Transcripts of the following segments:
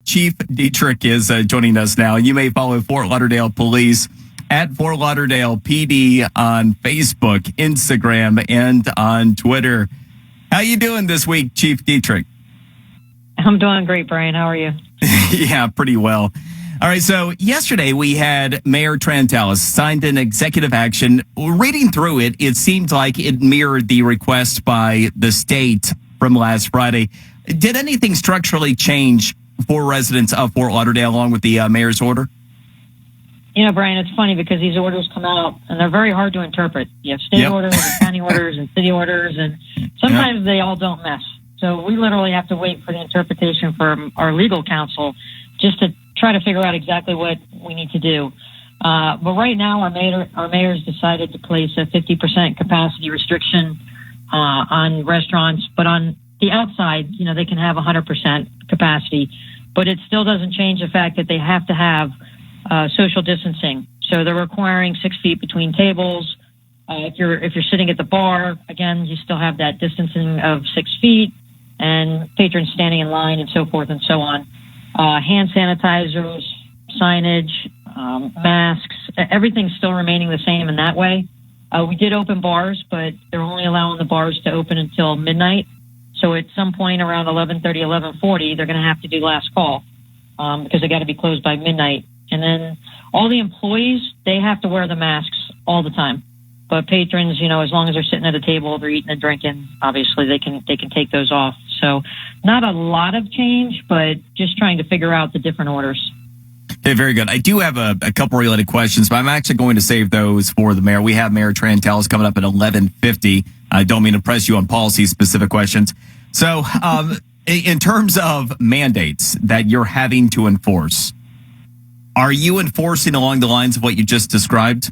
Chief Dietrich is joining us now. You may follow Fort Lauderdale Police at Fort Lauderdale PD on Facebook, Instagram, and on Twitter. How you doing this week, Chief Dietrich? I'm doing great, Brian. How are you? Yeah, pretty well. All right, so yesterday we had Mayor Trantalis signed an executive action. Reading through it, it seemed like it mirrored the request by the state from last Friday. Did anything structurally change for residents of Fort Lauderdale along with the mayor's order? You know, Brian, it's funny because these orders come out and they're very hard to interpret. You have state orders and county orders and city orders, and sometimes they all don't mesh. So we literally have to wait for the interpretation from our legal counsel just to try to figure out exactly what we need to do. But right now, our mayor's decided to place a 50% capacity restriction on restaurants, but on the outside, you know, they can have 100% capacity, but it still doesn't change the fact that they have to have social distancing. So they're requiring 6 feet between tables. If you're sitting at the bar, again, you still have that distancing of 6 feet, and patrons standing in line and so forth and so on. Hand sanitizers, signage, masks, everything's still remaining the same in that way. We did open bars, but they're only allowing the bars to open until midnight. So at some point around 11:30, 11:40, they're going to have to do last call because they got to be closed by midnight. And then all the employees, they have to wear the masks all the time. But patrons, you know, as long as they're sitting at a table, they're eating and drinking, obviously they can take those off. So not a lot of change, but just trying to figure out the different orders. Okay, very good. I do have a couple related questions, but I'm actually going to save those for the mayor. We have Mayor Trantalis coming up at 11:50. I don't mean to press you on policy-specific questions. So in terms of mandates that you're having to enforce, are you enforcing along the lines of what you just described?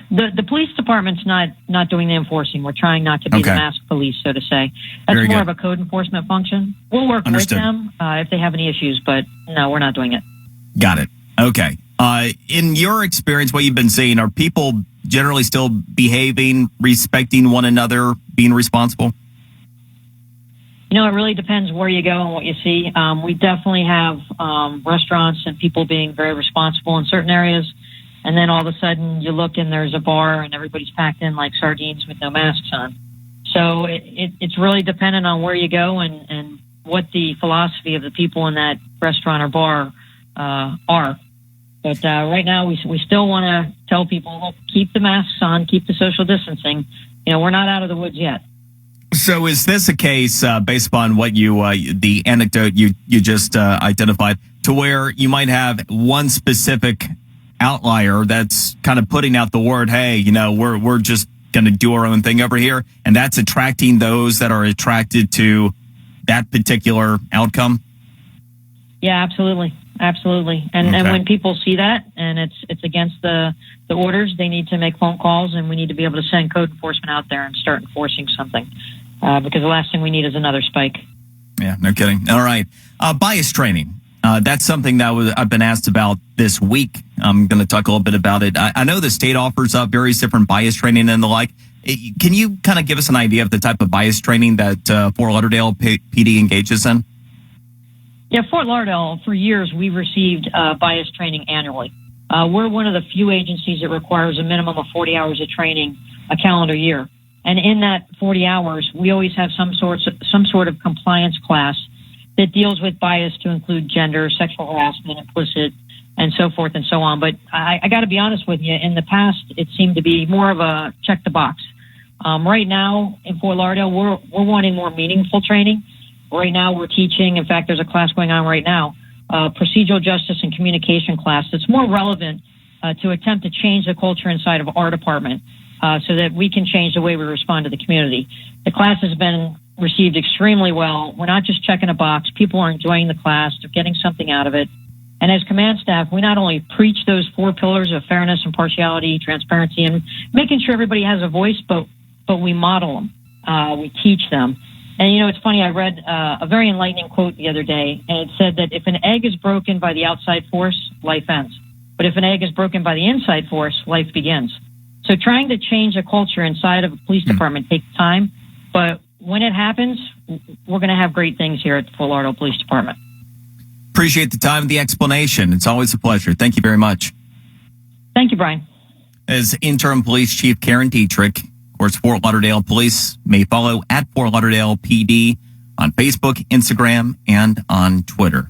The police department's not doing the enforcing. We're trying not to be the mask police, so to say. That's Very more good. of a code enforcement function. We'll work with them if they have any issues, but no, we're not doing it. Got it. Okay. In your experience, what you've been seeing, are people generally still behaving, respecting one another, being responsible? You know, it really depends where you go and what you see. We definitely have restaurants and people being very responsible in certain areas. And then all of a sudden you look and there's a bar and everybody's packed in like sardines with no masks on. So it's really dependent on where you go and what the philosophy of the people in that restaurant or bar are. But right now we still want to tell people, look, keep the masks on, keep the social distancing. You know, we're not out of the woods yet. So is this a case based upon what you the anecdote you just identified, to where you might have one specific outlier that's kind of putting out the word, hey, you know, we're just going to do our own thing over here, and that's attracting those that are attracted to that particular outcome? Yeah, absolutely. And when people see that and it's against the orders, they need to make phone calls, and we need to be able to send code enforcement out there and start enforcing something because the last thing we need is another spike. Yeah, no kidding. All right. Bias training. That's something that I've been asked about this week. I'm going to talk a little bit about it. I know the state offers up various different bias training and the like. Can you kind of give us an idea of the type of bias training that Fort Lauderdale PD engages in? Yeah, Fort Lauderdale, for years, we've received bias training annually. We're one of the few agencies that requires a minimum of 40 hours of training a calendar year. And in that 40 hours, we always have some sort of compliance class that deals with bias to include gender, sexual harassment, implicit, and so forth and so on. But I got to be honest with you, in the past, it seemed to be more of a check the box. Right now, in Fort Lauderdale, we're wanting more meaningful training. Right now, we're teaching, in fact, there's a class going on right now, procedural justice and communication class that's more relevant to attempt to change the culture inside of our department so that we can change the way we respond to the community. The class has been received extremely well. We're not just checking a box. People are enjoying the class. They're getting something out of it. And as command staff, we not only preach those 4 pillars of fairness, impartiality, transparency, and making sure everybody has a voice, but we model them. We teach them. And, you know, it's funny, I read a very enlightening quote the other day, and it said that if an egg is broken by the outside force, life ends. But if an egg is broken by the inside force, life begins. So trying to change a culture inside of a police department takes time, but when it happens, we're going to have great things here at the Fort Lauderdale Police Department. Appreciate the time and the explanation. It's always a pleasure. Thank you very much. Thank you, Brian. As Interim Police Chief Karen Dietrich, of course, Fort Lauderdale Police may follow at Fort Lauderdale PD on Facebook, Instagram, and on Twitter.